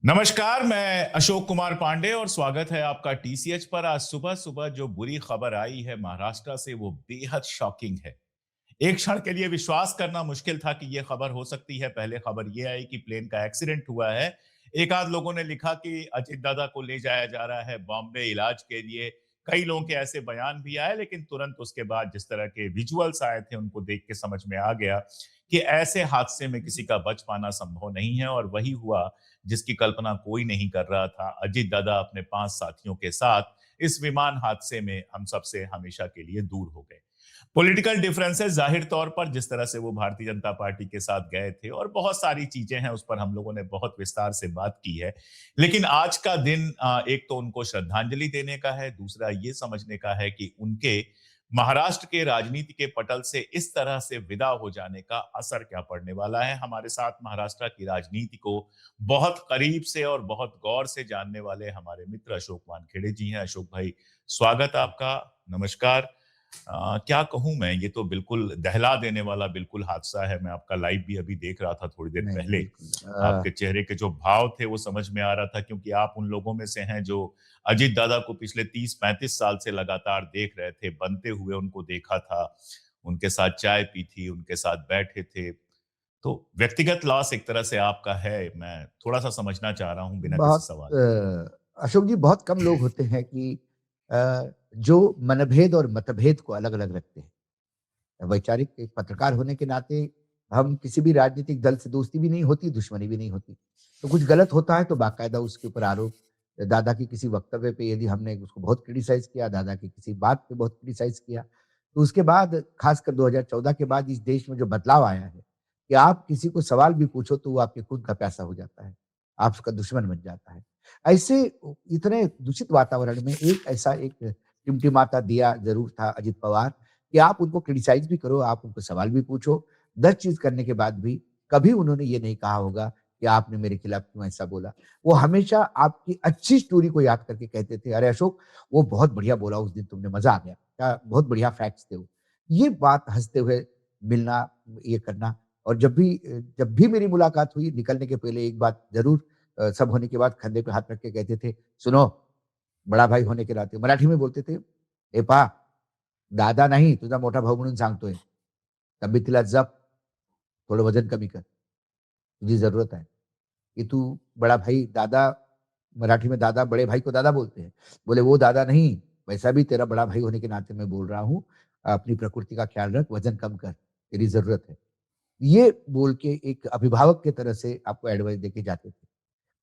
नमस्कार, मैं अशोक कुमार पांडे और स्वागत है आपका टीसीएच पर। आज सुबह सुबह जो बुरी खबर आई है महाराष्ट्र से वो बेहद शॉकिंग है। एक क्षण के लिए विश्वास करना मुश्किल था कि ये खबर हो सकती है। पहले खबर ये आई कि प्लेन का एक्सीडेंट हुआ है। एक आध लोगों ने लिखा कि अजित दादा को ले जाया जा रहा है बॉम्बे इलाज के लिए। कई लोगों के ऐसे बयान भी आए, लेकिन तुरंत उसके बाद जिस तरह के विजुअल्स आए थे उनको देख के समझ में आ गया कि ऐसे हादसे में किसी का बच पाना संभव नहीं है। और वही हुआ जिसकी कल्पना कोई नहीं कर रहा था। अजित दादा अपने 5 साथियों के साथ इस विमान हादसे में हम सबसे हमेशा के लिए दूर हो गए। पॉलिटिकल डिफरेंसेस जाहिर तौर पर जिस तरह से वो भारतीय जनता पार्टी के साथ गए थे और बहुत सारी चीजें हैं उस पर हम लोगों ने बहुत विस्तार से बात की है। लेकिन आज का दिन एक तो उनको श्रद्धांजलि देने का है, दूसरा ये समझने का है कि उनके महाराष्ट्र के राजनीति के पटल से इस तरह से विदा हो जाने का असर क्या पड़ने वाला है। हमारे साथ महाराष्ट्र की राजनीति को बहुत करीब से और बहुत गौर से जानने वाले हमारे मित्र अशोक वानखेड़े जी हैं। अशोक भाई, स्वागत आपका। नमस्कार। क्या कहूँ मैं, ये तो बिल्कुल दहला देने वाला बिल्कुल हादसा है। मैं आपका लाइव भी अभी देख रहा था थोड़ी देर नहीं, नहीं, पहले। बिल्कुल। आपके चेहरे के जो भाव थे वो समझ में आ रहा था, क्योंकि आप उन लोगों में से हैं जो अजित दादा को पिछले 30-35 साल से लगातार देख रहे थे, बनते हुए उनको देखा था, उनके साथ चाय पी थी, उनके साथ बैठे थे। तो व्यक्तिगत लॉस एक तरह से आपका है। मैं थोड़ा-सा समझना चाह रहा हूँ बिना किसी बहुत सवाल के। अशोक जी, बहुत कम लोग होते हैं कि जो मनभेद और मतभेद को अलग-अलग रखते हैं। वैचारिक एक पत्रकार होने के नाते हम किसी भी राजनीतिक दल से दोस्ती भी नहीं होती, दुश्मनी भी नहीं होती। तो कुछ गलत होता है तो बाकायदा उसके ऊपर आरोप, दादा के किसी वक्तव्य पे यदि हमने उसको बहुत क्रिटिसाइज़ किया, दादा की किसी बात पे बहुत क्रिटिसाइज़ किया, तो उसके बाद खासकर 2014 के बाद इस देश में जो बदलाव आया है, कि आप किसी को सवाल भी पूछो तो वो आपके खून का प्यासा हो जाता है, आप उसका दुश्मन बन जाता है। ऐसे इतने दूषित वातावरण में एक टिमटिमाता दिया ज़रूर था अजित पवार, कि आप उनको क्रिटिसाइज़ भी करो, आप उनको सवाल भी पूछो, 10 चीज़ करने के बाद भी कभी उन्होंने ये नहीं कहा होगा कि आपने मेरे खिलाफ क्यों ऐसा बोला। वो हमेशा आपकी अच्छी स्टोरी को याद करके कहते थे, "अरे अशोक, वो बहुत बढ़िया बोला उस दिन तुमने, मज़ा आ गया। क्या बहुत बढ़िया फैक्ट्स थे वो।" ये बात हँसते हुए मिलना, ये करना। और जब भी मेरी मुलाकात हुई, निकलने के पहले एक बात ज़रूर, सब होने के बाद कंधे पे हाथ रख के कहते थे, "सुनो, बड़ा भाई होने के नाते" मराठी में बोलते थे, "हे पहा, दादा नाही, तुझा मोठा भाऊ म्हणून सांगतोय. तब्येतीला जप, थोडं वजन कमी कर. तुझी ज़रूरत है, कि तू बड़ा भाई दादा" मराठी में दादा, बड़े भाई को दादा बोलते हैं। बोले, "वो दादा नहीं, वैसा भी तेरा बड़ा भाई होने के नाते मैं बोल रहा हूँ, अपनी प्रकृति का ख्याल रख, वज़न कम कर, तेरी ज़रूरत है।" ये बोल के एक अभिभावक की तरह से आपको एडवाइस देके जाते थे।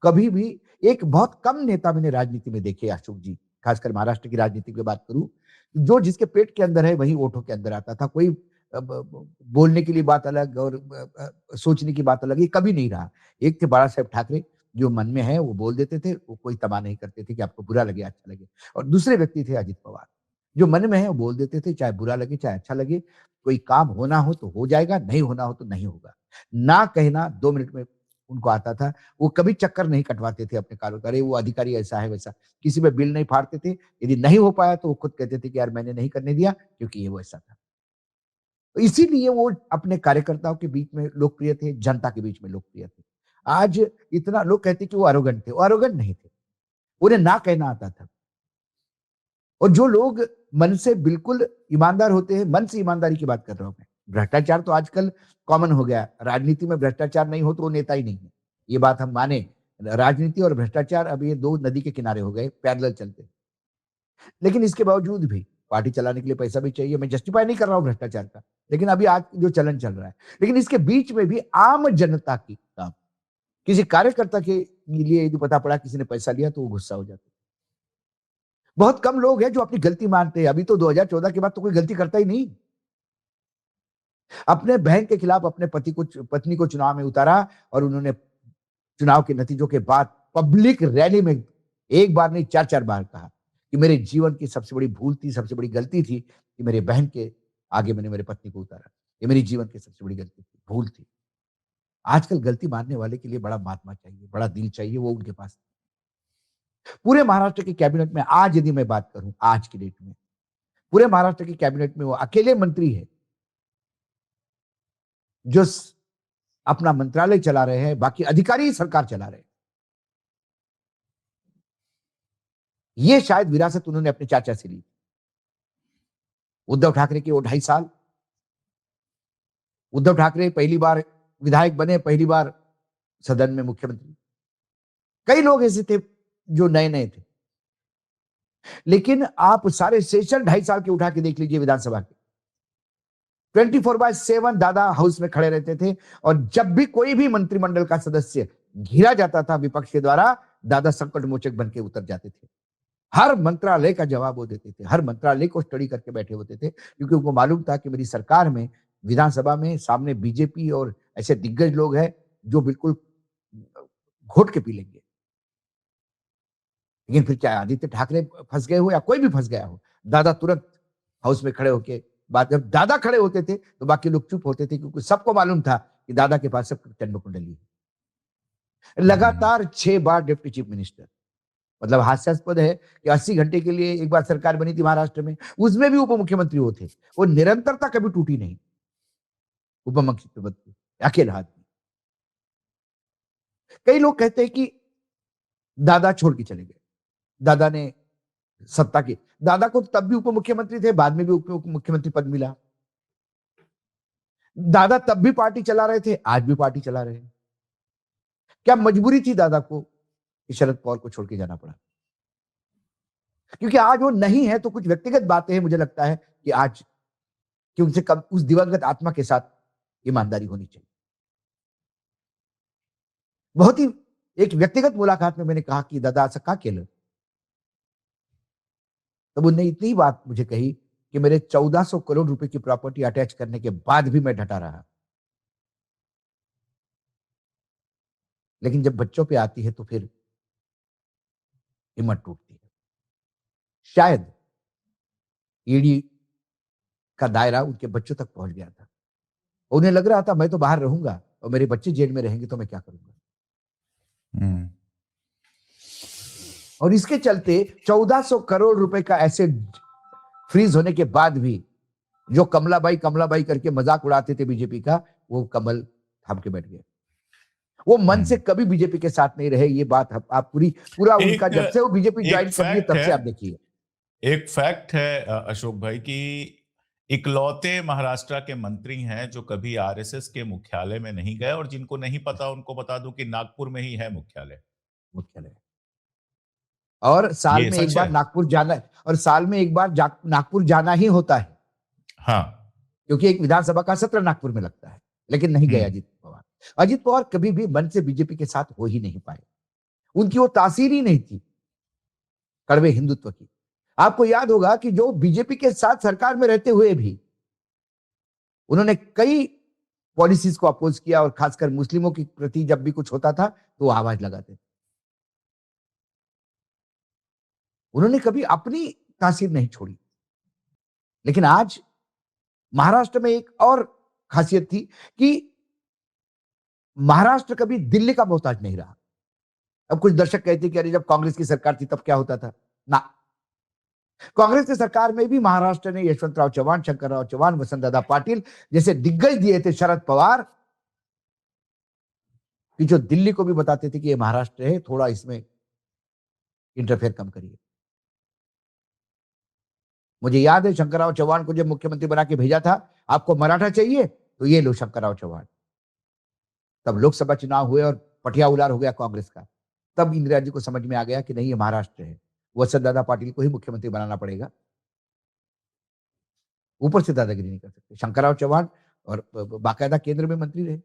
कभी भी एक बहुत कम नेता मैंने राजनीति में देखे अशोक जी, खासकर महाराष्ट्र की राजनीति की बात करूँ, जो जिसके पेट के अंदर है वही ओठों के अंदर आता था। कोई बोलने के लिए बात अलग और सोचने की बात अलग, ये कभी नहीं रहा। एक थे बाला साहेब ठाकरे, जो मन में है वो बोल देते थे, वो कोई तमा नहीं करते थे कि आपको बुरा लगे, अच्छा लगे। और दूसरे व्यक्ति थे अजित पवार, जो मन में है वो बोल देते थे, चाहे बुरा लगे, चाहे अच्छा लगे। कोई काम होना हो तो हो जाएगा, नहीं होना हो तो नहीं होगा। ना कहना 2 मिनट में उनको आता था। वो कभी चक्कर नहीं कटवाते थे अपने कारों का, अरे वो अधिकारी ऐसा है वैसा। किसी पे बिल नहीं फाड़ते थे। यदि नहीं हो पाया तो वो खुद कहते थे कि यार मैंने नहीं करने दिया क्योंकि ये वो ऐसा था। तो इसीलिए वो अपने कार्यकर्ताओं के बीच में लोकप्रिय थे, जनता के बीच में लोकप्रिय थे। आज इतना लोग कहते हैं कि वो एरोगेंट थे, वो एरोगेंट नहीं थे। उन्हें ना कहना आता था। और जो लोग मन से बिल्कुल ईमानदार होते हैं, मन से ईमानदारी की बात कर रहा हूँ मैं। भ्रष्टाचार तो आजकल कॉमन हो गया। राजनीति में भ्रष्टाचार नहीं हो तो वो नेता ही नहीं है। ये बात हम माने। राजनीति और भ्रष्टाचार अब ये 2 नदी के किनारे हो गए, पैरेलल चलते हैं। लेकिन इसके बावजूद भी पार्टी चलाने के लिए पैसा भी चाहिए। मैं जस्टिफाई नहीं कर रहा हूँ भ्रष्टाचार का, लेकिन अभी आज जो चलन चल रहा है। लेकिन इसके बीच में भी आम जनता की काम, किसी कार्यकर्ता के लिए यदि पता पड़ा किसी ने पैसा लिया तो वो गुस्सा हो जाता है। बहुत कम लोग हैं जो अपनी गलती मानते हैं। अभी तो 2014 के बाद तो कोई गलती करता ही नहीं। अपने बहन के खिलाफ अपने पत्नी को चुनाव में उतारा और उन्होंने चुनाव के नतीजों के बाद पब्लिक रैली में एक बार नहीं 4-4 बार कहा कि मेरे जीवन की सबसे बड़ी भूल थी, सबसे बड़ी गलती थी कि मेरे बहन के आगे मैंने मेरे पत्नी को उतारा। ये मेरी जीवन की सबसे बड़ी गलती थी, भूल थी। आजकल गलती मानने वाले के लिए बड़ा महात्मा चाहिए, बड़ा दिल चाहिए, वो उनके पास पूरे महाराष्ट्र की कैबिनेट में आज यदि मैं बात करूँ, आज की डेट में, पूरे महाराष्ट्र की कैबिनेट में वो अकेले मंत्री है, जो अपना मंत्रालय चला रहे हैं, बाकी अधिकारी ही सरकार चला रहे हैं। ये शायद विरासत उन्होंने अपने चाचा से ली। उद्धव ठाकरे के वो 2.5 साल, उद्धव ठाकरे पहली बार विधायक बने, पहली बार सदन में मुख्यमंत्री। कई लोग ऐसे थे जो नए-नए थे। लेकिन आप सारे सेशन 2.5 साल के उठा के देख लीजिए विधानसभा के। 24/7 दादा हाउस में खड़े रहते थे और जब भी कोई भी मंत्रिमंडल का सदस्य घिरा जाता था विपक्ष के द्वारा, दादा संकट मोचक बन के उतर जाते थे। हर मंत्रालय का जवाब वो देते थे, हर मंत्रालय को स्टडी करके बैठे होते थे, क्योंकि उनको मालूम था कि मेरी सरकार में, विधानसभा में सामने बीजेपी और ऐसे दिग्गज लोग हैं जो बिल्कुल घोट के पी लेंगे। लेकिन फिर चाहे आदित्य ठाकरे फंस गए हो या कोई भी फंस गया हो, दादा तुरंत हाउस में खड़े होके बात, जब दादा खड़े होते थे तो बाकी लोग चुप होते थे, क्योंकि सबको मालूम था कि दादा के पास सब जन्म कुंडली है। लगातार 6 बार डिप्टी चीफ मिनिस्टर, मतलब हास्यास्पद है कि 80 घंटे के लिए एक बार सरकार बनी थी महाराष्ट्र में, उसमें भी उप मुख्यमंत्री वो थे। वो निरंतरता कभी टूटी नहीं। उप मुख्यमंत्री अकेला आदमी। कई लोग कहते हैं कि दादा छोड़ के चले गए, दादा ने सत्ता की, दादा को तब भी उप मुख्यमंत्री थे, बाद में भी उप मुख्यमंत्री पद मिला। दादा तब भी पार्टी चला रहे थे, आज भी पार्टी चला रहे हैं। क्या मजबूरी थी दादा को कि शरद पवार को छोड़ के जाना पड़ा? क्योंकि आज वो नहीं है तो कुछ व्यक्तिगत बातें हैं, मुझे लगता है कि आज कि उनसे कम उस दिवंगत आत्मा के साथ ईमानदारी होनी चाहिए। बहुत ही एक व्यक्तिगत मुलाकात में मैंने कहा कि दादा असं का केलं? तब उन्होंने इतनी बात मुझे कही कि मेरे 1400 करोड़ रुपए की प्रॉपर्टी अटैच करने के बाद भी मैं डटा रहा। लेकिन जब बच्चों पे आती है तो फिर हिम्मत टूटती है। शायद ईडी का दायरा उनके बच्चों तक पहुंच गया था। उन्हें लग रहा था मैं तो बाहर रहूंगा और मेरे बच्चे जेल में रहेंगे तो मैं क्या करूंगा। और इसके चलते 1400 करोड़ रुपए का एसेट फ्रीज होने के बाद भी जो कमलाबाई कमलाबाई करके मजाक उड़ाते थे बीजेपी का, वो कमल थाम के बैठ गए। वो मन से कभी बीजेपी के साथ नहीं रहे। ये बात आप पूरा उनका जब से वो बीजेपी ज्वाइन कर लिए तब से आप देखिए। एक फैक्ट है अशोक भाई कि इकलौते महाराष्ट्र के मंत्री हैं जो कभी आरएसएस के मुख्यालय में नहीं गए, और जिनको नहीं पता उनको बता दूं कि नागपुर में ही है मुख्यालय। और साल ये में एक सच बार है। नागपुर जाना, और साल में एक बार नागपुर जाना ही होता है, हाँ। क्योंकि एक विधानसभा का सत्र नागपुर में लगता है। लेकिन नहीं गए अजित पवार। अजित पवार कभी भी मन से बीजेपी के साथ हो ही नहीं पाए। उनकी वो तासीर ही नहीं थी कड़वे हिंदुत्व की। आपको याद होगा कि जो बीजेपी के साथ सरकार में रहते हुए भी उन्होंने कई पॉलिसीज को अपोज किया, और खासकर मुस्लिमों के प्रति जब भी कुछ होता था तो वो आवाज लगाते थे। उन्होंने कभी अपनी तासीर नहीं छोड़ी। लेकिन आज महाराष्ट्र में एक और खासियत थी कि महाराष्ट्र कभी दिल्ली का मोहताज नहीं रहा। अब कुछ दर्शक कहते कि अरे जब कांग्रेस की सरकार थी तब क्या होता था? ना, कांग्रेस की सरकार में भी महाराष्ट्र ने यशवंतराव चव्हाण, शंकरराव चव्हाण, वसंतदादा पाटिल जैसे दिग्गज दिए थे शरद पवार, कि जो दिल्ली को भी बताते थे कि ये महाराष्ट्र है, थोड़ा इसमें इंटरफेयर कम करिए। मुझे याद है शंकरराव चव्हाण को जब मुख्यमंत्री बना के भेजा था, आपको मराठा चाहिए तो ये लो शंकरराव चव्हाण। तब लोकसभा चुनाव हुए और पटिया उलार हो गया कांग्रेस का। तब इंदिरा जी को समझ में आ गया कि नहीं, ये महाराष्ट्र है, वसंतदादा पाटिल को ही मुख्यमंत्री बनाना पड़ेगा। ऊपर से दादागिरी नहीं कर सकते। शंकरराव चव्हाण और बाकायदा केंद्र में मंत्री रहे,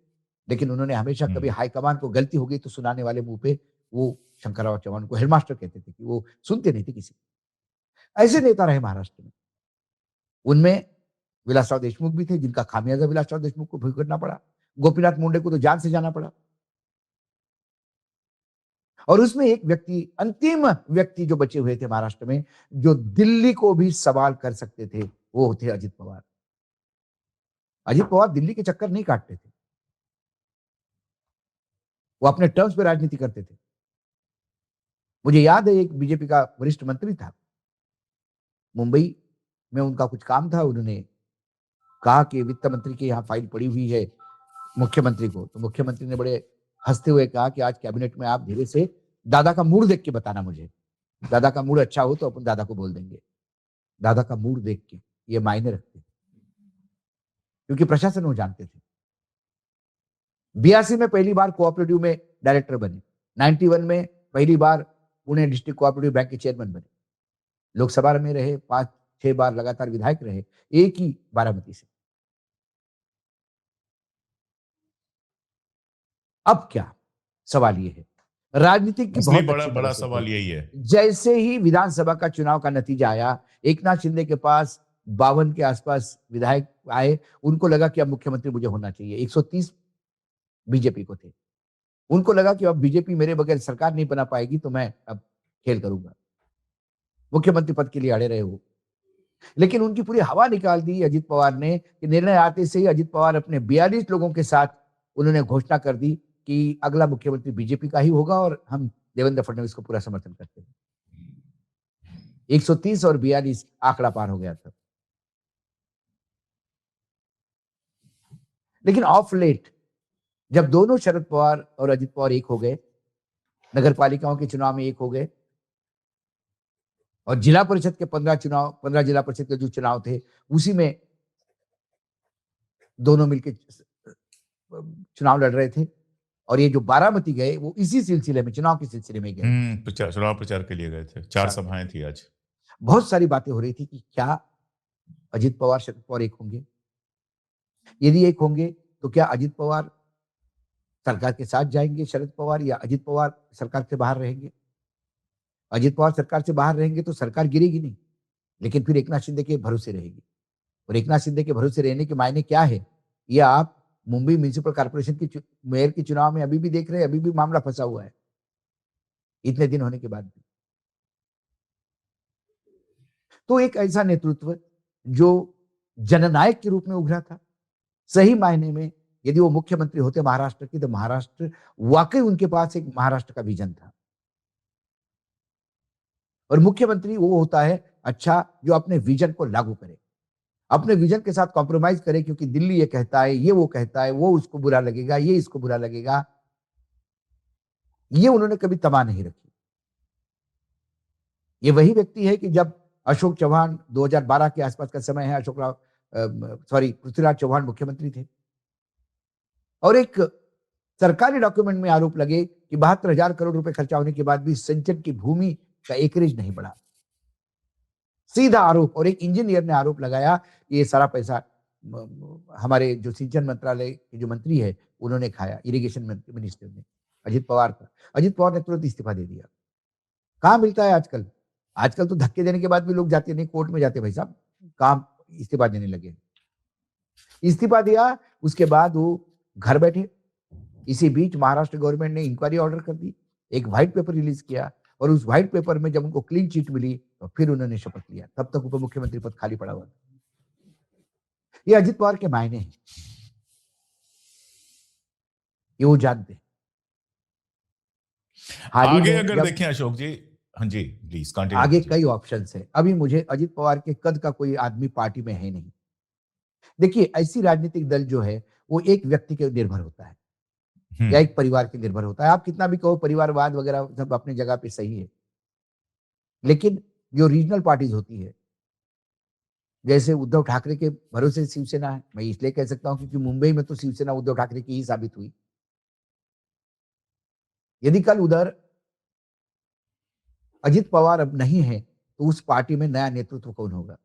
लेकिन उन्होंने हमेशा कभी हाईकमान को गलती हो गई तो सुनाने वाले मुंह पे, वो शंकरराव चव्हाण को हेडमास्टर कहते थे कि वो सुनते नहीं थे किसी। ऐसे नेता रहे महाराष्ट्र में। उनमें विलासराव देशमुख भी थे, जिनका खामियाजा विलासराव देशमुख को भुगतना पड़ा। गोपीनाथ मुंडे को तो जान से जाना पड़ा। और उसमें एक व्यक्ति, अंतिम व्यक्ति जो बचे हुए थे महाराष्ट्र में, जो दिल्ली को भी सवाल कर सकते थे, वो थे अजित पवार। अजित पवार दिल्ली के चक्कर नहीं काटते थे, वो अपने टर्म्स पे राजनीति करते थे। मुझे याद है एक बीजेपी का वरिष्ठ मंत्री था, मुंबई में उनका कुछ काम था, उन्होंने कहा कि वित्त मंत्री की यहाँ फाइल पड़ी हुई है मुख्यमंत्री को, तो मुख्यमंत्री ने बड़े हंसते हुए कहा कि आज कैबिनेट में आप धीरे से दादा का मूड देख के बताना मुझे। दादा का मूड अच्छा हो तो अपन दादा को बोल देंगे, दादा का मूड देख के, ये मायने रखते हैं। क्योंकि प्रशासन वो जानते थे। 82 में पहली बार कोऑपरेटिव में डायरेक्टर बने, 91 में पहली बार पुणे डिस्ट्रिक्ट कोऑपरेटिव बैंक के चेयरमैन बने, लोकसभा में रहे, 5-6 बार लगातार विधायक रहे, एक ही बारामती से। अब क्या? सवाल ये है। राजनीति की असली बहुत बड़ा अच्छी बड़ा तरह से सवाल थी। यही है। जैसे ही विधानसभा का चुनाव का नतीजा आया, एकनाथ शिंदे के पास 52 के आसपास विधायक आए, उनको लगा कि अब मुख्यमंत्री मुझे होना चाहिए। 130 बीजेपी को थे। उनको लगा कि अब बीजेपी मेरे बगैर सरकार नहीं बना पाएगी, तो मैं अब खेल करूंगा। मुख्यमंत्री पद के लिए अड़े रहे वो। लेकिन उनकी पूरी हवा निकाल दी अजित पवार ने कि निर्णय आते से ही अजित पवार अपने 42 लोगों के साथ उन्होंने घोषणा कर दी कि अगला मुख्यमंत्री बीजेपी का ही होगा और हम देवेंद्र फडणवीस को पूरा समर्थन करते हैं। 130 और 42 आंकड़ा पार हो गया था। लेकिन ऑफ लेट जब दोनों शरद पवार और अजित पवार एक हो गए, नगर पालिकाओं के चुनाव में एक हो गए और जिला परिषद के 15 जिला परिषद के जो चुनाव थे, उसी में दोनों मिलकर चुनाव लड़ रहे थे। और ये जो बारामती गए, वो इसी सिलसिले में, चुनाव के सिलसिले में गए। चुनाव प्रचार के लिए गए थे। 4 सभाएं थी आज। बहुत सारी बातें हो रही थी कि क्या अजित पवार शरद पवार एक होंगे? यदि एक होंगे तो क्या अजित पवार सरकार के साथ जाएंगे शरद पवार, या अजित पवार सरकार से बाहर रहेंगे? अजित पवार सरकार से बाहर रहेंगे तो सरकार गिरेगी नहीं, लेकिन फिर एकनाथ शिंदे के भरोसे रहेगी। और एकनाथ शिंदे के भरोसे रहने के मायने क्या है, ये आप मुंबई म्युनिसिपल कॉर्पोरेशन की मेयर के चुनाव में अभी भी देख रहे हैं। अभी भी मामला फंसा हुआ है इतने दिन होने के बाद भी। तो एक ऐसा नेतृत्व जो जननायक के रूप में उभरा था, सही मायने में यदि वो मुख्यमंत्री होते महाराष्ट्र की, तो महाराष्ट्र वाकई उनके पास एक महाराष्ट्र का विजन था। और मुख्यमंत्री वो होता है अच्छा जो अपने विजन को लागू करे, अपने विजन के साथ कॉम्प्रोमाइज करे, क्योंकि दिल्ली ये कहता है, ये वो कहता है, वो उसको बुरा लगेगा, ये इसको बुरा लगेगा, ये उन्होंने कभी तमा नहीं रखी। ये वही व्यक्ति है कि जब अशोक चौहान 2012 के आसपास का समय है, पृथ्वीराज चौहान मुख्यमंत्री थे और एक सरकारी डॉक्यूमेंट में आरोप लगे कि 72,000 करोड़ रुपए खर्चा होने के बाद भी सिंचन की भूमि का एकरेज नहीं बढ़ा। सीधा आरोप। और एक इंजीनियर ने आरोप लगाया कि ये सारा पैसा हमारे जो सिंचन मंत्रालय के जो मंत्री है उन्होंने खाया, इरिगेशन मिनिस्टर ने, अजित पवार का। अजित पवार ने तुरंत इस्तीफा दे दिया। कहाँ मिलता है आजकल? आजकल तो धक्के देने के बाद भी लोग जाते नहीं, कोर्ट में जाते, भाई साहब काम इस्तीफा देने लगे। इस्तीफा दिया, उसके बाद वो घर बैठे। इसी बीच महाराष्ट्र गवर्नमेंट ने इंक्वायरी ऑर्डर कर दी, एक व्हाइट पेपर रिलीज किया और उस व्हाइट पेपर में जब उनको क्लीन चिट मिली तो फिर उन्होंने शपथ लिया। तब तक उप मुख्यमंत्री पद खाली पड़ा हुआ था। ये अजित पवार के मायने हैं, ये वो जानते हैं। आगे अगर देखें अशोक जी, हाँ जी प्लीज कंटिन्यू। आगे कई ऑप्शंस है। अभी मुझे अजित पवार के कद का कोई आदमी पार्टी में है नहीं। देखिए, ऐसी राजनीतिक दल जो है वो एक व्यक्ति के निर्भर होता है या एक परिवार के निर्भर होता है। आप कितना भी कहो परिवारवाद वगैरह सब अपनी जगह पे सही है, लेकिन जो रीजनल पार्टीज होती है, जैसे उद्धव ठाकरे के भरोसे शिवसेना है, मैं इसलिए कह सकता हूं क्योंकि मुंबई में तो शिवसेना उद्धव ठाकरे की ही साबित हुई। यदि कल उधर अजित पवार अब नहीं है तो उस पार्टी में नया नेतृत्व कौन होगा?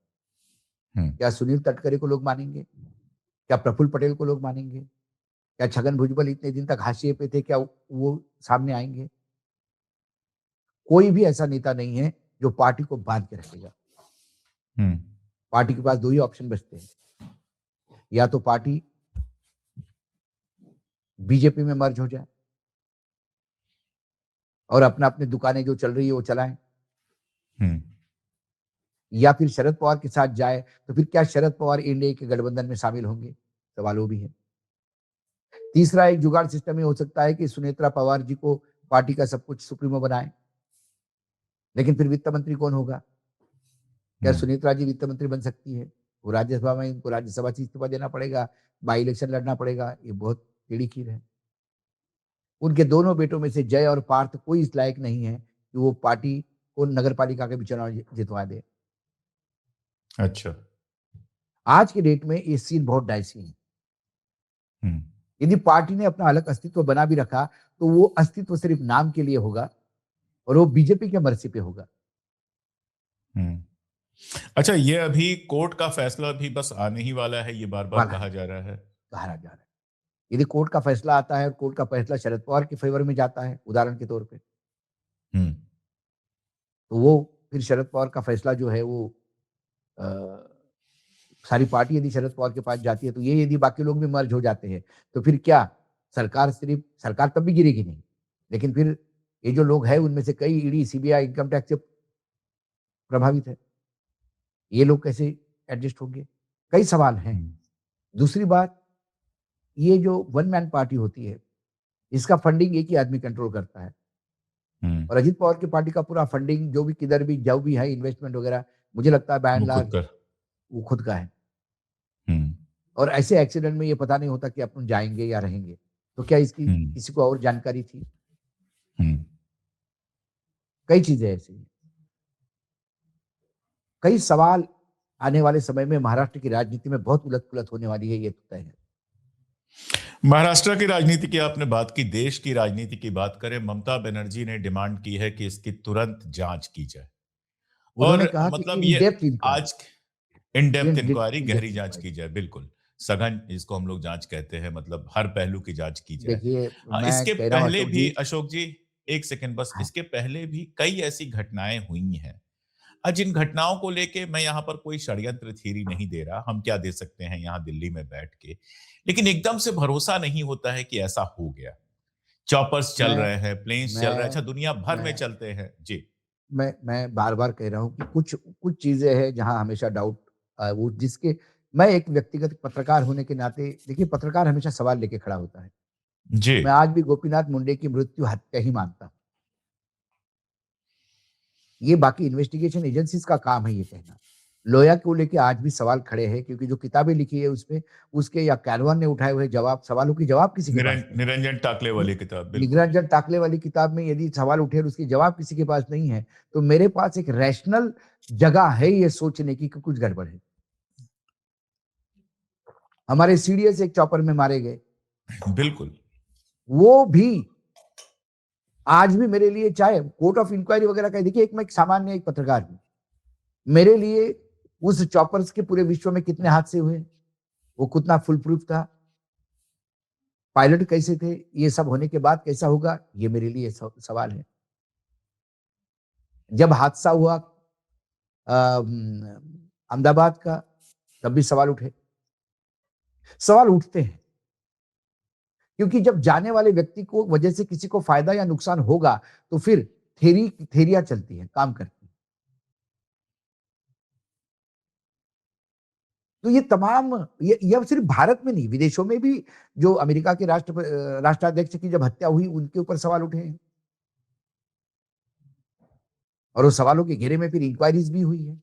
क्या सुनील तटकरे को लोग मानेंगे? क्या प्रफुल्ल पटेल को लोग मानेंगे? क्या छगन भुजबल इतने दिन तक हाशिए पे थे, क्या वो सामने आएंगे? कोई भी ऐसा नेता नहीं है जो पार्टी को बांध के रखेगा। पार्टी के पास दो ही ऑप्शन बचते हैं, या तो पार्टी बीजेपी में मर्ज हो जाए और अपना अपनी दुकानें जो चल रही है वो चलाएं, या फिर शरद पवार के साथ जाए। तो फिर क्या शरद पवार एनडीए के गठबंधन में शामिल होंगे? सवाल वो भी है। तीसरा एक जुगाड़ सिस्टम ये हो सकता है कि सुनेत्रा पवार जी को पार्टी का सब कुछ सुप्रीमो बनाए, लेकिन फिर वित्त मंत्री कौन होगा? क्या सुनेत्रा जी वित्त मंत्री बन सकती है? वो राज्यसभा में, इनको राज्यसभा से इस्तीफा देना पड़ेगा, बाई इलेक्शन लड़ना पड़ेगा। ये बहुत टेढ़ी खीर है। उनके दोनों बेटों में से जय और पार्थ कोई इस लायक नहीं है कि वो पार्टी को नगर पालिका के भी चुनाव जितवा दे। अच्छा। आज के डेट में ये सीन बहुत डाइसी है। हम्म। यदि पार्टी ने अपना अलग अस्तित्व बना भी रखा तो वो अस्तित्व सिर्फ नाम के लिए होगा और वो बीजेपी के मर्जी पे होगा। हम्म। अच्छा, ये अभी कोर्ट का फैसला भी बस आने ही वाला है, ये बार बार वाला कहा है, जा रहा है। कहा जा रहा है। यदि कोर्ट का फैसला आता है और कोर्ट का फैसला शरद पवार के फेवर में जाता है, उदाहरण के तौर पे, हम्म। तो वो फिर शरद पवार का फैसला जो है वो अ, सारी पार्टी यदि शरद पवार के पास जाती है, तो ये यदि बाकी लोग भी मर्ज हो जाते हैं, तो फिर क्या सरकार तब भी गिरेगी नहीं। लेकिन फिर ये जो लोग हैं उनमें से कई ईडी, सीबीआई, इनकम टैक्स से प्रभावित है। ये लोग कैसे एडजस्ट होंगे? कई सवाल हैं। हम्म। दूसरी बात, ये जो वन मैन पार्टी होती है, इसका फंडिंग एक ही आदमी कंट्रोल करता है हम्म। और अजित पवार की पार्टी का पूरा फंडिंग जो भी किधर भी जो भी है इन्वेस्टमेंट वगैरह, मुझे लगता है बाय एंड वो खुद लार्ज कर। वो खुद का है। हम्म। और ऐसे एक्सीडेंट में ये पता नहीं होता कि अपन जाएँगे या रहेंगे। तो क्या इसकी हम्म। किसी को और जानकारी थी? हम्म। कई चीज़ें ऐसी हैं। कई सवाल आने वाले समय में महाराष्ट्र की राजनीति में बहुत उलट-पुलट होने वाली है, ये तो तय है। महाराष्ट्र की राजनीति की आपने बात की, देश की राजनीति की बात करें, ममता बनर्जी ने डिमांड की है कि इसकी तुरंत जांच की जाए। उन्होंने और कहा कि मतलब इन ये डेप्थ इंक्वायरी, आज इन डेप्थ इन इंक्वायरी, इन गहरी डेप्थ जांच इंक्वायरी। की जाए, बिल्कुल सघन, इसको हम लोग जांच कहते हैं, मतलब हर पहलू की जांच की जाए। देखिए, हाँ, मैं इसके कह रहा हूँ पहले अशोक भी जी। अशोक जी, एक सेकंड बस, हाँ, इसके पहले भी कई ऐसी घटनाएं हुई हैं। जिन घटनाओं को लेके मैं यहाँ पर कोई षड्यंत्र थ्योरी नहीं दे रहा, हम क्या दे सकते हैं यहाँ दिल्ली में बैठ के, लेकिन एकदम से भरोसा नहीं होता है कि ऐसा हो गया। चॉपर्स चल मैं रहे हैं, प्लेन्स चल रहे हैं, मैं अच्छा दुनिया भर में मैं चलते हैं जी। मैं बार-बार कह रहा हूँ कि कुछ कुछ चीज़ें हैं जहाँ हमेशा डाउट वो जिसके मैं एक व्यक्तिगत पत्रकार होने के नाते देखिए पत्रकार हमेशा सवाल लेके खड़ा होता है। जी। मैं आज भी गोपीनाथ मुंडे की मृत्यु हत्या ही मानता हूँ। ये बाकी इन्वेस्टिगेशन एजेंसीज़ का काम है ये कहना। लोया को लेके आज भी सवाल खड़े हैं क्योंकि जो किताबें लिखी है उसमें उसके या कैरवान ने उठाए हुए जवाब सवालों के जवाब किसी के पास नहीं है। निरंजन टाकले नि वाली किताब, बिल्कुल। निरंजन टाकले वाली किताब में यदि सवाल उठे और उसके जवाब किसी के पास नहीं है, तो मेरे पास एक रैशनल जगह है ये सोचने की कि कुछ गड़बड़ है। हमारे सीडीएस एक चॉपर में मारे गए, बिल्कुल। वो भी आज भी मेरे लिए चाहे कोर्ट ऑफ इंक्वायरी वगैरह का देखिए एक मैं एक सामान्य एक पत्रकार हूँ। मेरे लिए उस चॉपर्स के पूरे विश्व में कितने हादसे हुए, वो कितना फुल प्रूफ था, पायलट कैसे थे, ये सब होने के बाद कैसा होगा, ये मेरे लिए सवाल है। जब हादसा हुआ अहमदाबाद का, तब भी सवाल उठे। सवाल उठते हैं क्योंकि जब जाने वाले व्यक्ति को वजह से किसी को फायदा या नुकसान होगा, तो फिर थेरियाँ चलती हैं, काम करती हैं। तो ये तमाम ये अब सिर्फ भारत में नहीं, विदेशों में भी जो अमेरिका के राष्ट्राध्यक्ष की जब हत्या हुई, उनके ऊपर सवाल उठे हैं और उस सवालों के घेरे में फिर इंक्वायरीज़ भी हुई है।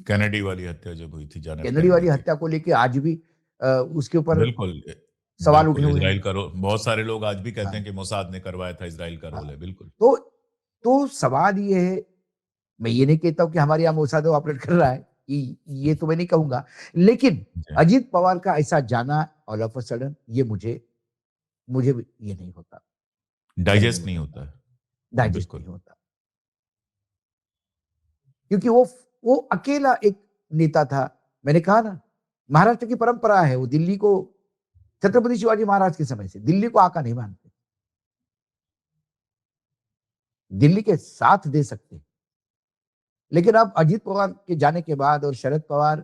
कैनेडी वाली हत्या जब हुई थी, जॉन एफ केनेडी कैनेडी वाली की। हत्या को लेके आज भी उसके ऊपर बिल्कुल। सवाल उठे बिल्कुल, हुए हैं। इज़राइल का रोल, बहुत सारे लोग आज भी कहते हाँ, हैं कि मोसाद ने करवाया था, इज़राइल का रोल हाँ। है, बिल्कुल। तो सवाल ये है, मैं ये नहीं कहता हूँ कि हमारे यहाँ मोसाद ऑपरेट कर रहा है, ये तो मैं नहीं कहूँगा। लेकिन जी। अजित पवार का ऐसा जाना ऑल ऑफ अ सडन ये मुझे भी ये नहीं होता, सही नहीं डाइजेस्ट नहीं लगता, होता है। डाइजेस्ट बिल्कुल। नहीं होता। क्योंकि वो अकेला एक नेता था। मैंने कहा ना, महाराष्ट्र की परंपरा है, वो दिल्ली को छत्रपति शिवाजी महाराज के समय से दिल्ली को आका नहीं मानते। दिल्ली के साथ दे सकते हैं। लेकिन अब अजित पवार के जाने के बाद और शरद पवार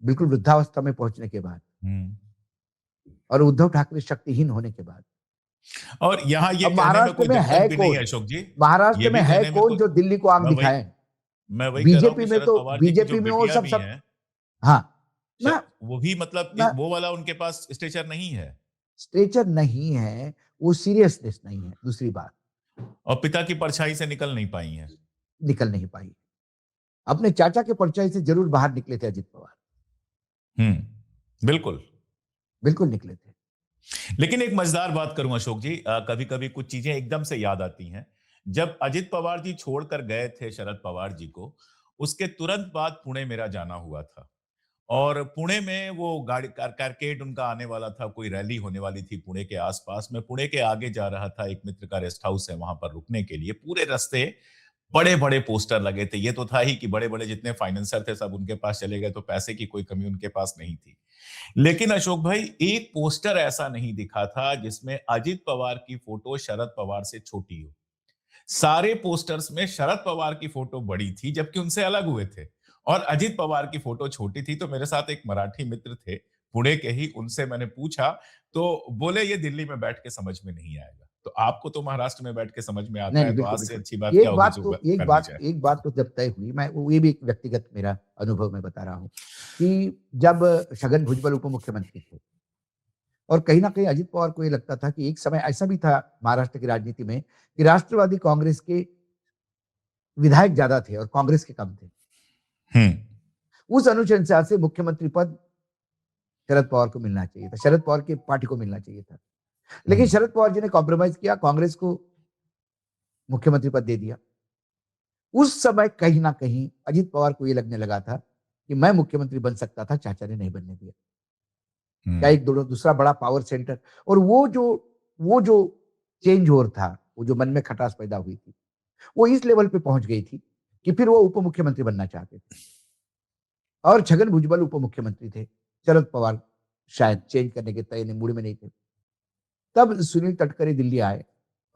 बिल्कुल वृद्धावस्था में पहुंचने के बाद हुँ। और उद्धव ठाकरे शक्तिहीन होने के बाद, और यहाँ ये अब कहने में महाराष्ट्र कोई में दिक्कत है भी नहीं है कौन? अशोक जी, महाराष्ट्र ये में भी है कहने में कौन कोई, जो दिल्ली को आंख मैं वही दिखाए? मैं वही कह रहा हूँ कि बीजेपी में शरद तो पवार की जो बीजेपी में वो बेटियाँ सब भी सब हैं, हाँ, श ना वो भी मतलब ना वो वाला उनके पास स्टेचर नहीं है स्ट्रेचर नहीं है, वो सीरियसनेस नहीं है, दूसरी बात, और पिता की परछाई से निकल नहीं पाई हैं। निकल नहीं पाई। अपने चाचा के परछाई से ज़रूर बाहर निकले थे अजित पवार, हुँ, बिल्कुल। बिल्कुल निकले थे। लेकिन एक मज़ेदार बात करूँ अशोक जी, कभी-कभी कुछ चीज़ें एकदम से याद आती हैं। जब अजित पवार जी छोड़कर गए थे शरद पवार जी को, उसके तुरंत बाद पुणे मेरा जाना हुआ था। और पुणे में वो गाड़ी कैरकेड उनका आने वाला था, कोई रैली होने वाली थी पुणे के आसपास। मैं पुणे के आगे जा रहा था, एक मित्र का रेस्ट हाउस है वहां पर रुकने के लिए। पूरे रास्ते बड़े-बड़े पोस्टर लगे थे। ये तो था ही कि बड़े-बड़े जितने फाइनेंसर थे सब उनके पास चले गए, तो पैसे की कोई कमी उनके पास नहीं थी। लेकिन अशोक भाई, एक पोस्टर ऐसा नहीं दिखा था जिसमें अजित पवार की फोटो शरद पवार से छोटी हो। सारे पोस्टर्स में शरद पवार की फोटो बड़ी थी, जबकि उनसे अलग हुए थे, और अजित पवार की फोटो छोटी थी। तो मेरे साथ एक मराठी मित्र थे, पुणे के ही, उनसे मैंने पूछा, तो बोले ये दिल्ली में बैठ के समझ में नहीं आएगा। तो आपको तो महाराष्ट्र में बैठ के समझ में आता नहीं, है, नहीं, तो बिल्कुल, आज से बिल्कुल। अच्छी बात क्या एक होगी बात जो तो एक कर दी बात जाए। एक बात तो जब तय हुई, मैं वो ये भी एक व्यक्तिगत मेरा अनुभव मैं बता रहा हूँ, कि जब छगन भुजबल उप मुख्यमंत्री थे और कहीं न कहीं अजित पवार को ये लगता था कि एक समय ऐसा भी था महाराष्ट्र की राजनीति में कि राष्ट्रवादी कांग्रेस के विधायक ज़्यादा थे और कांग्रेस के कम थे। हुँ, उस अनुशंसा से मुख्यमंत्री पद शरद पवार को मिलना चाहिए था, शरद पवार की पार्टी को मिलना चाहिए था। हुँ, लेकिन शरद पवार जी ने कॉम्प्रोमाइज़ किया, कांग्रेस को मुख्यमंत्री पद दे दिया। उस समय कहीं न कहीं अजित पवार को ये लगने लगा था कि मैं मुख्यमंत्री बन सकता था, चाचा ने नहीं बनने दिया। हुँ, क्या एक दूसरा बड़ा पावर सेंटर, और वो जो चेंज ओवर था, वो जो मन में खटास पैदा हुई थी, वो इस लेवल पे पहुँच गई थी कि फिर वो उप मुख्यमंत्री बनना चाहते थे और छगन भुजबल उप मुख्यमंत्री थे। शरद पवार शायद चेंज करने के तय मूड में नहीं थे। तब सुनील तटकरे दिल्ली आए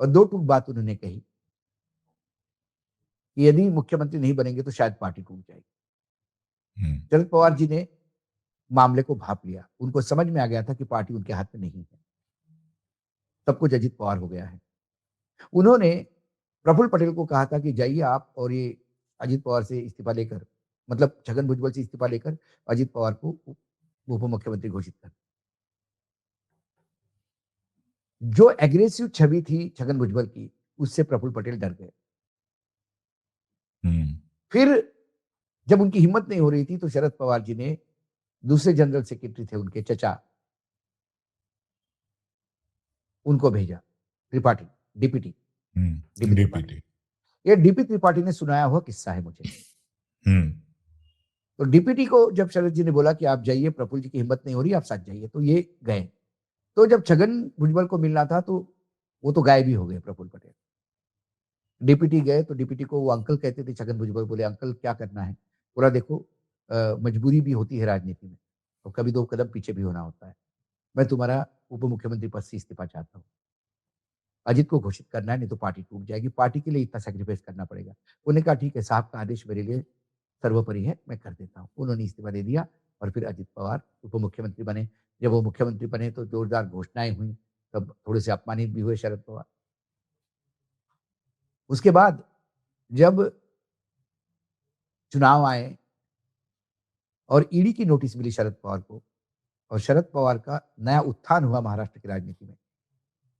और 2 टूक बात उन्होंने कही कि यदि मुख्यमंत्री नहीं बनेंगे तो शायद पार्टी टूट जाएगी। हुँ, शरद पवार जी ने मामले को भांप लिया। उनको समझ में आ गया था कि पार्टी उनके हाथ में नहीं है। सब कुछ अजित पवार हो गया है। उन्होंने प्रफुल्ल पटेल को कहा था कि जाइए आप और ये अजित पवार से इस्तीफा लेकर, मतलब छगन भुजबल से इस्तीफा लेकर अजित पवार को उप मुख्यमंत्री घोषित कर। जो एग्रेसिव छवि थी छगन भुजबल की, उससे प्रफुल्ल पटेल डर गए। हुँ, फिर जब उनकी हिम्मत नहीं हो रही थी तो शरद पवार जी ने दूसरे जनरल सेक्रेटरी थे उनके चचा, उनको भेजा, त्रिपाठी, डीपीटी, हुँ, डीपी त्रिपाठी। डीपीटी। ये डीपी त्रिपाठी ने सुनाया हुआ किस्सा है मुझे। हुँ, तो डीपीटी को जब शरद जी ने बोला कि आप जाइए, प्रफुल्ल जी की हिम्मत नहीं हो रही, आप साथ जाइए, तो ये गए। तो जब छगन भुजबल को मिलना था तो वो तो गायब ही हो गए प्रफुल्ल पटेल। डीपीटी गए तो डीपीटी को वो अंकल कहते थे, छगन भुजबल बोले, "अंकल क्या करना है?" बोला, "देखो मजबूरी भी होती है राजनीति में और कभी 2 कदम पीछे भी होना होता है। मैं तुम्हारा उप मुख्यमंत्री पद से इस्तीफा चाहता हूँ। अजित को घोषित करना है, नहीं तो पार्टी टूट जाएगी। पार्टी के लिए इतना सैक्रिफाइस करना पड़ेगा।" उन्होंने कहा, "ठीक है, साहब का आदेश मेरे लिए सर्वोपरि है, मैं कर देता हूँ।" उन्होंने इस्तीफा दे दिया और फिर अजित पवार उप मुख्यमंत्री बने। जब वो मुख्यमंत्री बने तो जोरदार घोषणाएँ हुई, तब थोड़े से अपमानित भी हुए शरद पवार। उसके बाद जब चुनाव आए और ईडी की नोटिस मिली शरद पवार को और शरद पवार का नया उत्थान हुआ महाराष्ट्र की राजनीति में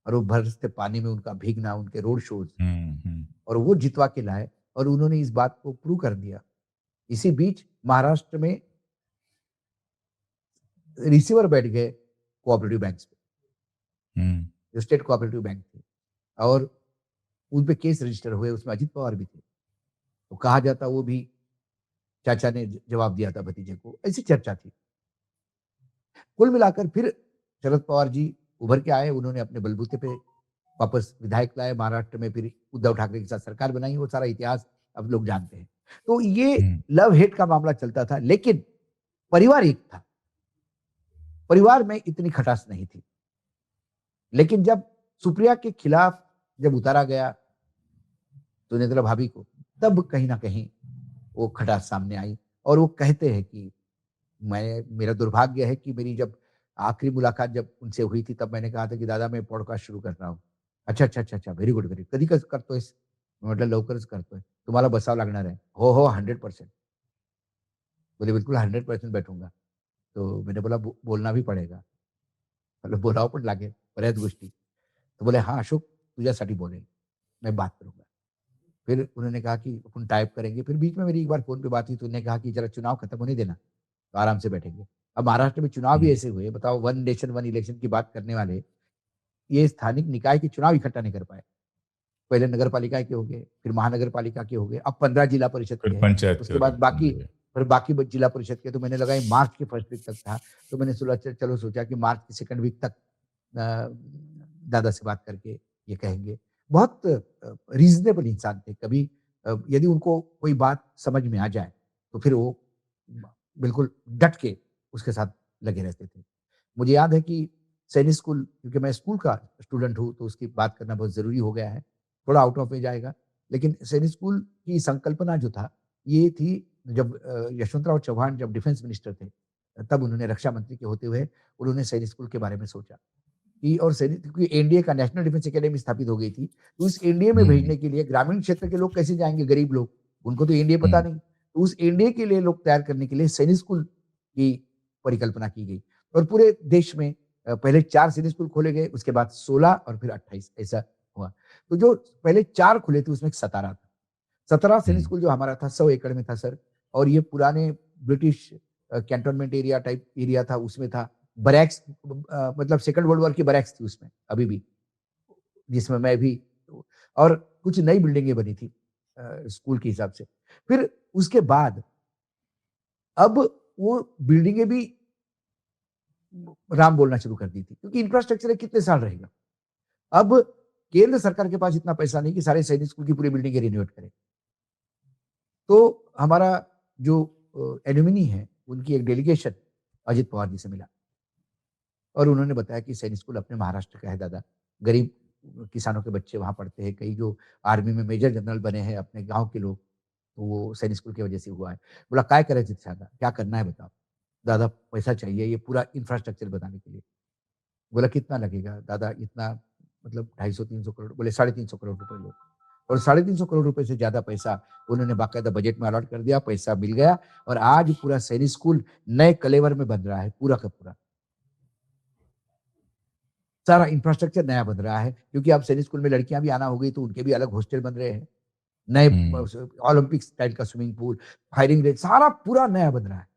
और वो बरसते पानी में उनका भीगना, उनके रोड शोज़, हुँ, हुँ, और वो जितवा के लाए और उन्होंने इस बात को प्रूव कर दिया। इसी बीच महाराष्ट्र में रिसीवर बैठ गए कोऑपरेटिव बैंक्स पे, हुँ, जो स्टेट कोऑपरेटिव बैंक थे, और उन पे केस रजिस्टर हुए, उसमें अजित पवार भी थे। तो कहा जाता वो भी चाचा ने जवाब दिया था भतीजे को, ऐसी चर्चा थी। कुल मिलाकर फिर शरद पवार जी उभर के आए, उन्होंने अपने बलबूते पे वापस विधायक लाए महाराष्ट्र में, फिर उद्धव ठाकरे के साथ सरकार बनाई, वो सारा इतिहास अब लोग जानते हैं। तो ये हुँ, लव हेट का मामला चलता था, लेकिन परिवार एक था। परिवार में इतनी खटास नहीं थी। लेकिन जब सुप्रिया के खिलाफ जब उतारा गया सुनेत्रा भाभी को, तब कहीं न कहीं वो खटास सामने आई और वो कहते हैं कि मेरा दुर्भाग्य है कि मेरी जब आखिरी मुलाकात जब उनसे हुई थी, तब मैंने कहा था की "दादा मैं पॉडकास्ट सुरू करणार हूँ." "अच्छा, अच्छा, अच्छा, अच्छा. Very good, very good. कधी करतोयस?" म्हटलं, "लवकरच करतोय. तुम्हाला बसावं लागणार आहे." "हो, हो. 100%." बोले, "बिल्कुल 100% बैठूंगा." तो मैंने बोला, बोलना भी पडेगा." म्हटलं, "बोलावं पण लागेल बऱ्याच गोष्टी." तो बोले, "हाँ, अशोक तुझ्यासाठी बोलेल. मैं बात करूँगा." फिर उन्होंने कहा कि अपन टाइप करेंगे। फिर बीच में मेरी एक बार फ़ोन पे बात हुई तो उन्होंने कहा कि "ज़रा चुनाव खत्म होने देना, तो आराम से बैठेंगे।" अब महाराष्ट्र में चुनाव भी हुँ, ऐसे हुए, बताओ, वन नेशन वन इलेक्शन की बात करने वाले, ये स्थानिक निकाय के चुनाव इकट्ठा नहीं कर पाए। पहले नगर पालिका के हो गए, फिर महानगर पालिका के हो गए, अब 15 जिला परिषद के फिर हैं। पंचायत उसके के बाद बाकी होंगे। फिर बाकी जिला परिषद के, तो मैंने लगा ये मार्च के फर्स्ट वीक तक था। तो मैंने चलो सोचा कि मार्च के सेकंड वीक तक दादा से बात करके ये कहेंगे। बहुत रीज़नेबल इंसान थे। कभी यदि उनको कोई बात समझ में आ जाए, तो फिर वो बिल्कुल डट के उसके साथ लगे रहते थे। मुझे याद है कि सैनिक स्कूल, क्योंकि मैं स्कूल का स्टूडेंट हूँ, तो उसकी बात करना बहुत ज़रूरी हो गया है। थोड़ा आउट ऑफ एज आएगा, लेकिन सैनिक स्कूल की संकल्पना जो था, ये थी जब यशवंतराव चौहान जब डिफेंस मिनिस्टर थे, तब उन्होंने रक्षा मंत्री के होते हुए उन्होंने सैनिक स्कूल के बारे में सोचा कि और सैनिक, क्योंकि एनडीए का नेशनल डिफेंस एकेडमी स्थापित हो गई थी, तो उस एनडीए में हुँ, भेजने के लिए ग्रामीण क्षेत्र के लोग कैसे जाएँगे, गरीब लोग, उनको तो एनडीए पता हुँ, नहीं। तो उस एनडीए के लिए लोग तैयार करने के लिए सैनिक स्कूल की परिकल्पना की गई और पूरे देश में पहले 4 सैनिक स्कूल खोले गए, उसके बाद 16 और फिर 28 ऐसा हुआ। तो जो पहले 4 खुले थे उसमें एक सतारा था। 17 सैनिक हुँ, स्कूल जो हमारा था 100 एकड़ में था सर, और ये पुराने British cantonment area type area था, उसमें था। बैरक्स मतलब सेकंड वर्ल्ड वॉर की बैरक्स थी उसमें, अभी भी, जिसमें मैं भी, और कुछ नई बिल्डिंगें बनी थी स्कूल के हिसाब से। फिर उसके बाद अब वो बिल्डिंगें भी राम बोलना शुरू कर दी थी, क्योंकि इंफ्रास्ट्रक्चर है, कितने साल रहेगा। अब केंद्र सरकार के पास इतना पैसा नहीं कि सारे सैनिक स्कूल की पूरी बिल्डिंगें रिनोवेट करे। तो हमारा जो एलुमनी है, उनकी एक डेलीगेशन अजित पवार जी से मिला और उन्होंने बताया कि सैनिक स्कूल अपने महाराष्ट्र का है दादा। गरीब किसानों के बच्चे वहाँ पढ़ते हैं, कई जो आर्मी में मेजर जनरल बने हैं अपने गाँव के लोग, तो वो सैनिक स्कूल की वजह से हुआ है। बोला काय करायचं दादा? क्या करना है बताओ? दादा पैसा चाहिए ये पूरा इंफ्रास्ट्रक्चर बनाने के लिए। बोला कितना लगेगा? दादा इतना, मतलब 250-300 करोड़। बोले 350 करोड़ रुपए लो। और 350 करोड़ रुपए से ज़्यादा पैसा उन्होंने बाकायदा बजट में अलॉट कर दिया, पैसा मिल गया और आज पूरा सैनिक स्कूल नए कलेवर में बन रहा है, पूरा का पूरा। सारा इंफ्रास्ट्रक्चर नया बन रहा है, क्योंकि अब सैनिक स्कूल में लड़कियाँ भी आना हो गई, तो उनके भी अलग हॉस्टल बन रहे हैं। नए हुँ, ओलंपिक स्टाइल का स्विमिंग पूल, फायरिंग रेंज, सारा पूरा नया बन रहा है।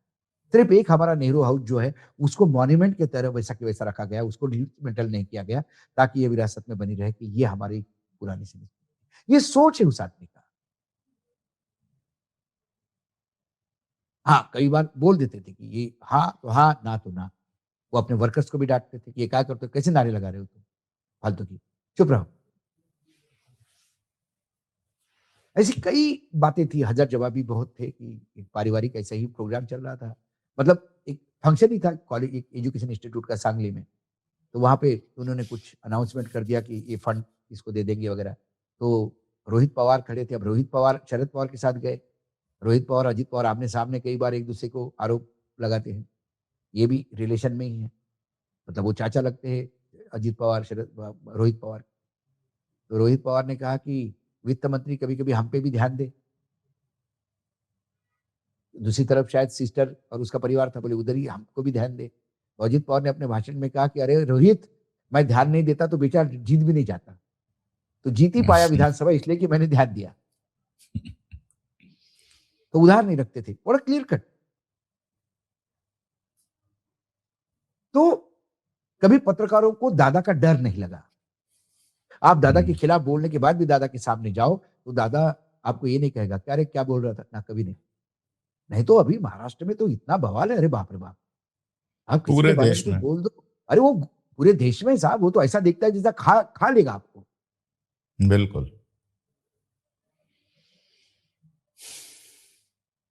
सिर्फ एक हमारा नेहरू हाउस जो है, उसको मॉन्यूमेंट की तरह वैसा के वैसा रखा गया, उसको डिसमेंटल नहीं किया गया, ताकि ये विरासत में बनी रहे कि ये हमारी पुरानी सैनिक स्कूल। ये सोच है उस आदमी का। हाँ, कई बार बोल देते थे कि ये हाँ तो हाँ, ना तो ना। वो अपने वर्कर्स को भी डाँटते थे कि ये क्या करते हो? कैसे नारे लगा रहे हो तुम? फालतू की, चुप रहो। ऐसी कई बातें थी, हज़ार जवाबी बहुत थे कि एक पारिवारिक ऐसा ही प्रोग्राम चल रहा था। मतलब एक फंक्शन ही था कॉलेज, एक एजुकेशन इंस्टीट्यूट का सांगली में। तो वहाँ पे उन्होंने कुछ अनाउंसमेंट कर दिया कि ये फंड इसको दे देंगे वगैरह। तो रोहित पवार खड़े थे, अब रोहित पवार शरद पवार के साथ गए। रोहित पवार, अजित पवार आमने-सामने कई बार एक-दूसरे को आरोप लगाते हैं। ये भी रिलेशन में ही है। मतलब वो चाचा लगते हैं अजित पवार, रोहित पवार। तो रोहित पवार ने कहा कि वित्त मंत्री कभी-कभी हम पे भी ध्यान दे। दूसरी तरफ शायद सिस्टर और उसका परिवार था, बोले उधर ही हमको भी ध्यान दे। तो अजित पवार ने अपने भाषण में कहा कि अरे रोहित, मैं ध्यान नहीं देता तो बेचारा जीत भी नहीं जाता। तो जीत ही पाया विधानसभा इसलिए कि मैंने ध्यान दिया। तो उधार नहीं रखते थे, बड़ा क्लियर कट। तो कभी पत्रकारों को दादा का डर नहीं लगा। आप दादा के हुँ, खिलाफ बोलने के बाद भी दादा के सामने जाओ, तो दादा आपको ये नहीं कहेगा कि अरे क्या बोल रहा था? ना, कभी नहीं। नहीं तो अभी महाराष्ट्र में तो इतना बवाल है, अरे बाप रे बाप! आप किसी के पूरे बारे में देश कुछ में। बोल दो, अरे वो पूरे देश में साहब, वो तो ऐसा दिखता है जैसा खा खा लेगा आपको। बिल्कुल।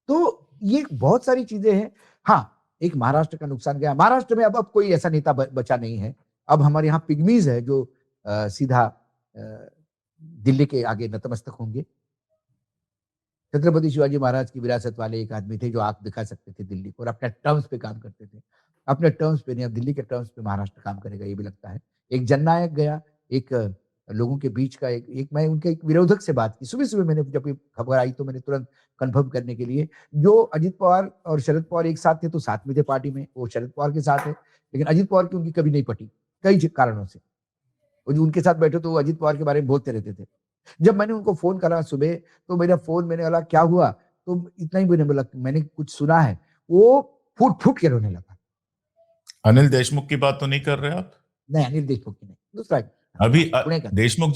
तो ये बहुत सारी चीज़ें हैं। हाँ, एक महाराष्ट्र का नुकसान गया। महाराष्ट्र में अब कोई ऐसा नेता बचा नहीं है। अब हमारे यहाँ पिग्मीज़ है जो सीधा दिल्ली के आगे नतमस्तक होंगे। छत्रपति शिवाजी महाराज की विरासत वाले एक आदमी थे जो आँख दिखा सकते थे दिल्ली को और अपने टर्म्स पे काम करते थे। अपने टर्म्स पे नहीं, अब दिल्ली के टर्म्स पे महाराष्ट्र काम करेगा, ये भी लगता है। एक जननायक गया, एक लोगों के बीच का एक एक मैं उनके एक विरोधक से बात की। सुबह-सुबह मैंने जब ये खबर आई तो मैंने तुरंत कन्फर्म करने के लिए, जो अजित पवार और शरद पवार एक साथ थे तो साथ में थे पार्टी में, वो शरद पवार के साथ है। लेकिन अजित पवार की उनकी कभी नहीं पटी, कई कारणों से। वो जो उनके साथ बैठे तो वो अजित पवार के बारे में बोलते रहते थे। जब मैंने उनको फ़ोन करा सुबह, तो मेरा फ़ोन, मैंने बोला क्या हुआ? तो इतना ही मैंने बोला कि मैंने कुछ सुना है। वो फूट-फूट के रोने लगा। अनिल देशमुख की बात तो नहीं कर रहे आप? नहीं, अनिल देशमुख की नहीं, दूसरा एक था। अभी पुणे का देशमुख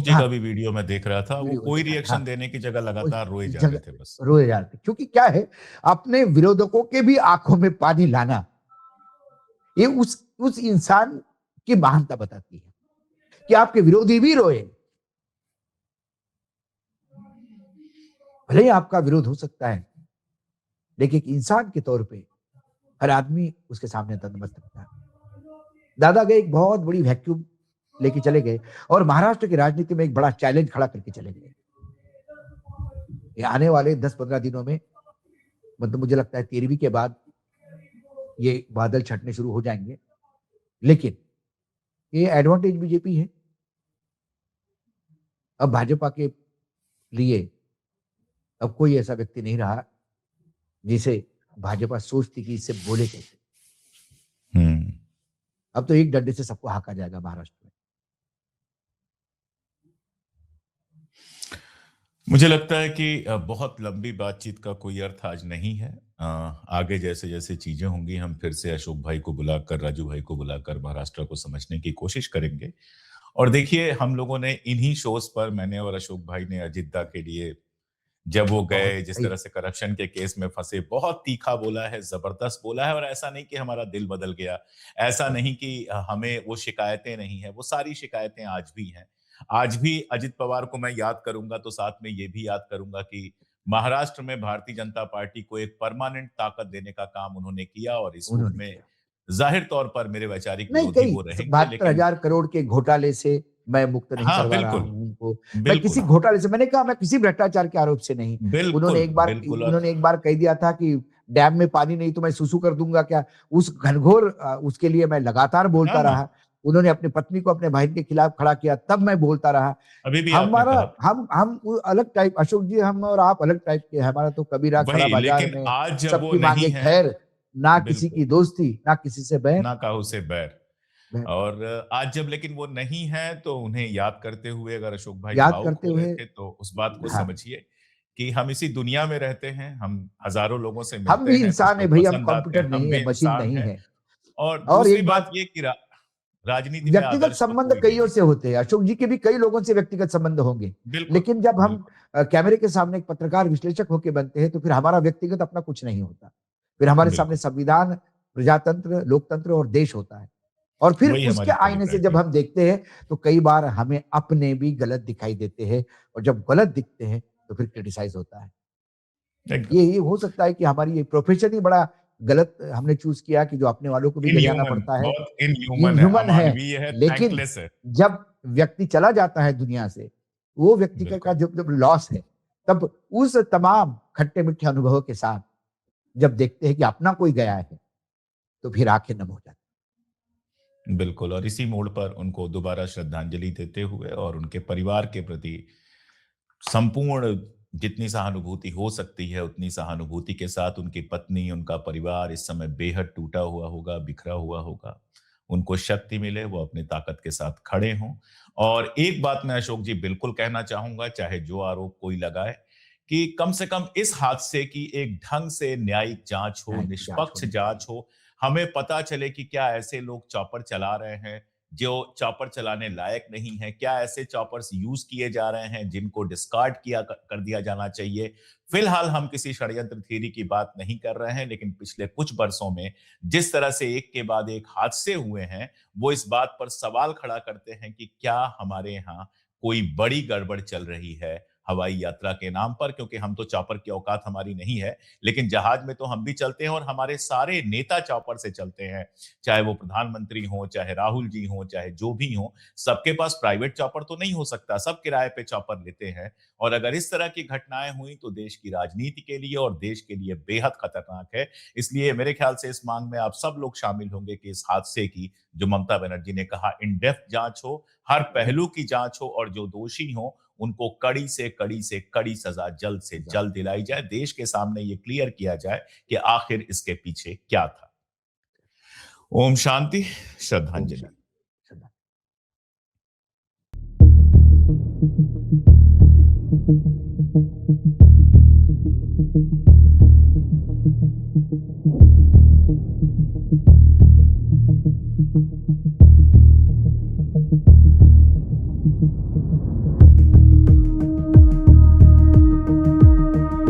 जी हाँ, का भी वीडियो मैं देख रहा था, वो वीडियो कोई देखा था, रिएक्शन हाँ। देने की जगह उस लगातार रोए जा रहे जगह थे बस। रोए जाते क्योंकि क्या है अपने विरोधकों के भी आंखों में पानी लाना ये उस इंसान की महानता बताती है कि आपके विरोधी भी रोए भले ही आपका विरोध हो सकता है लेकिन एक इंसान के तौर पे हर आदमी उसके सामने नतमस्तक था दादा गए एक बहुत बड़ी वैक्यूम लेके चले गए और महाराष्ट्र की राजनीति में एक बड़ा चैलेंज खड़ा करके चले गए ये आने वाले 10-15 दिनों में मतलब मुझे लगता है 13वीं के बाद ये बादल छटने शुरू हो जाएंगे लेकिन ये एडवांटेज बीजेपी है अब भाजपा के लिए अब कोई ऐसा व्यक्ति नहीं रहा जिसे भाजपा सोचती कि इससे बोले कैसे अब तो एक डंडे से सबको हाका जाएगा महाराष्ट्र में मुझे लगता है कि बहुत लंबी बातचीत का कोई अर्थ आज नहीं है। आगे जैसे जैसे चीजें होंगी हम फिर से अशोक भाई को बुलाकर, राजू भाई को बुलाकर महाराष्ट्र को समझने की कोशिश करेंगे। और देखिए हम लोगों ने इन्हीं शोज पर, मैंने और अशोक भाई ने अजित दा के लिए, जब वो बहुत गए, जिस सही तरह से करप्शन के केस में फंसे, बहुत तीखा बोला है, जबरदस्त बोला है। और ऐसा नहीं कि हमारा दिल बदल गया, ऐसा नहीं कि हमें वो शिकायतें नहीं है, वो सारी शिकायतें आज भी हैं। आज भी अजित पवार को मैं याद करूंगा तो साथ में ये भी याद करूंगा कि महाराष्ट्र में भारतीय जनता पार्टी को एक परमानेंट ताकत देने का काम उन्होंने किया, और इस रूप उन्होंने में किया जाहिर तौर पर मेरे वैचारिक नहीं विरोधी कई वो रहेंगे, बहत्तर लेकिन हजार करोड़ के घोटाले से मैं मुक्त नहीं हाँ, करवा रहा बिल्कुल, हूं उनको मैं किसी बिल्कुल, घोटाले से मैंने कहा मैं किसी भ्रष्टाचार के आरोप से नहीं बिल्कुल, बिल्कुल। और उन्होंने एक बार कह दिया था कि डैम में पानी नहीं तो मैं सुसु कर दूंगा क्या उस घनघोर उसके लिए मैं लगातार बोलता हाँ, हाँ, रहा उन्होंने अपनी पत्नी को अपने भाई के खिलाफ खड़ा किया तब मैं बोलता रहा अभी भी आपने हमारा कहा। हम अलग टाइप अशोक जी हम और आप अलग टाइप के हैं हमारा तो कबीरा खड़ा वही, बाजार लेकिन में आज जब वो सबकी नहीं मांगे है, खैर ना किसी बिल्कुल, की दोस्ती ना किसी से बैर ना काहू से बैर। बैर। और आज जब लेकिन वो नहीं है, तो उन्हें याद करते हुए अगर अशोक भाई याद भावुक करते हो रहे हुए थे, तो उस बात को हाँ समझिए कि हम इसी दुनिया में रहते हैं, हम हज़ारों लोगों से हम मिलते भी हैं, कुछ इंसान है लोग भाई हम पसंद आते कंप्यूटर हैं, हम नहीं भी है मशीन इंसान नहीं हैं। है और और दूसरी एक बात बात ये कि राजनीति में व्यक्तिगत आदर्श तो संबंध कोई नहीं कईयों है। से होते हैं अशोक जी के भी कई लोगों से व्यक्तिगत संबंध होंगे बिल्कुल, लेकिन जब हम बिल्कुल, कैमरे के सामने एक पत्रकार विश्लेषक होकर बनते हैं तो फिर हमारा व्यक्तिगत अपना कुछ नहीं होता फिर हमारे सामने बिल्कुल। संविधान प्रजातंत्र लोकतंत्र और देश होता है और फिर वही उसके हमारी पहली आईने से जब प्रायोरिटी हम देखते हैं तो कई बार हमें अपने भी गलत दिखाई देते हैं और जब गलत दिखते हैं तो फिर क्रिटिसाइज होता है है। एकदम। ये हो सकता है कि हमारी ये प्रोफेशन ही बड़ा गलत हमने चूज किया कि जो अपने वालों को भी गरियाना इनह्यूमन, पड़ता है बहुत इनह्यूमन है, इनह्यूमन है अमानवीय है, लेकिन थैंकलेस है। जब व्यक्ति चला जाता है दुनिया से वो व्यक्ति का बिल्कुल। जब जब लॉस है तब उस तमाम खट्टे मीठे अनुभवों के साथ जब देखते हैं कि अपना कोई गया है तो फिर आंखें नम हो जाती बिल्कुल, और इसी मोड़ पर उनको दोबारा श्रद्धांजलि देते हुए और उनके परिवार के प्रति संपूर्ण जितनी सहानुभूति हो सकती है, उतनी सहानुभूति के साथ उनकी पत्नी, उनका परिवार इस समय बेहद टूटा हुआ होगा, बिखरा हुआ होगा। उनको शक्ति मिले, वो अपनी ताकत के साथ खड़े हों। और एक बात मैं अशोक जी बिल्कुल कहना चाहूँगा, चाहे जो आरोप कोई लगाए, कि कम से कम इस हादसे की एक ढंग से न्यायिक जाँच हो, न्याय की जांच निष्पक्ष होनी जाँच चाहिए हो। हमें पता चले कि क्या ऐसे लोग चॉपर चला रहे हैं जो चॉपर चलाने लायक नहीं है? क्या ऐसे चॉपर्स यूज किए जा रहे हैं जिनको डिस्कार्ड किया कर दिया जाना चाहिए? फिलहाल हम किसी षड्यंत्र थ्योरी की बात नहीं कर रहे हैं, लेकिन पिछले कुछ वर्षों में जिस तरह से एक के बाद एक हादसे हुए हैं, वो इस बात पर सवाल खड़ा करते हैं कि क्या हमारे यहाँ कोई बड़ी गड़बड़ चल रही है हवाई यात्रा के नाम पर? क्योंकि हम तो चॉपर की औकात हमारी नहीं है, लेकिन जहाज में तो हम भी चलते हैं और हमारे सारे नेता चॉपर से चलते हैं। चाहे वो प्रधानमंत्री हों, चाहे राहुल जी हों, चाहे जो भी हों, सबके पास प्राइवेट चॉपर तो नहीं हो सकता, सब किराए पे चॉपर लेते हैं। और अगर इस तरह की घटनाएँ हुई तो देश की राजनीति के लिए और देश के लिए बेहद खतरनाक है। इसलिए मेरे ख्याल से इस मांग में आप सब लोग शामिल होंगे कि इस हादसे की, जो ममता बनर्जी ने कहा, इन डेप्थ जाँच हो, हर पहलू की जाँच हो और जो दोषी हों, उनको कड़ी सज़ा जल्द से सजा जल्द दिलाई जाए। देश के सामने ये क्लियर किया जाए कि आखिर इसके पीछे क्या था। ओम शांति, ओम श्रद्धांजलि। शांति सदा